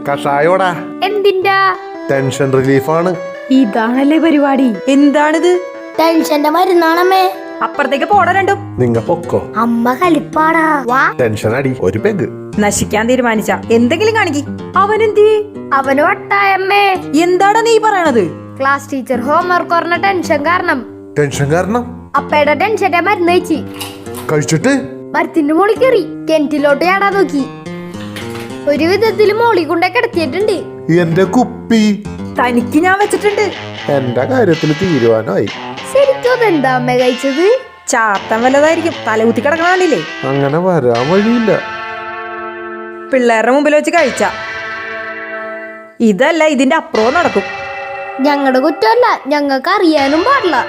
കഷായോടാ. എന്തിന്റെ? ടെൻഷൻ റിലീഫാണ്. ഇതാണല്ലേ പരിപാടി? എന്താണിത്? ടെൻഷന്റെ മരുന്നാണമ്മേ. അപ്പുറത്തേക്ക് പോടാ രണ്ടും. നിങ്ങ പൊക്കോ. അമ്മ കളിപ്പാടാ. വാ. ടെൻഷൻ അടി ഒരു പെഗ്. നശിക്കാൻ തീരുമാനിച്ച എന്തെങ്കിലും കാണിക്ക്. അവനെന്തി? അവന് വട്ടായമ്മേ. എന്താടാ നീ പറയണത്? ക്ലാസ് ടീച്ചർ ഹോംവർക്ക് പറഞ്ഞ ടെൻഷൻ കാരണം. ടെൻഷൻ കാരണം അപ്പയുടെ ടെൻഷന്റെ മരുന്ന് കഴിച്ച്. കഴിച്ചിട്ട് മരത്തിന്റെ മോളി കയറി കിണറ്റിലോട്ട് ചാടാൻ നോക്കി. ഒരു വിധത്തില് മോളി കൊണ്ടേ കിടത്തിയിട്ടുണ്ട്. എന്റെ കുപ്പി തനിക്ക് ഞാൻ വെച്ചിട്ടുണ്ട്. എന്റെ കാര്യത്തിൽ തീരുമാനമായി. ശരിക്കും അതെന്താ അമ്മ കഴിച്ചത്? ചാത്തൻ വല്ലതായിരിക്കും. തലകുത്തി കിടക്കണില്ലേ? അങ്ങനെ വരാൻ വഴിയില്ല. പിള്ളേരുടെ മുമ്പിൽ വെച്ച് കഴിച്ച ഇതല്ല, ഇതിന്റെ അപ്പുറവും നടക്കും. ഞങ്ങളുടെ കുറ്റമല്ല, ഞങ്ങൾക്ക് അറിയാനും പാടില്ല.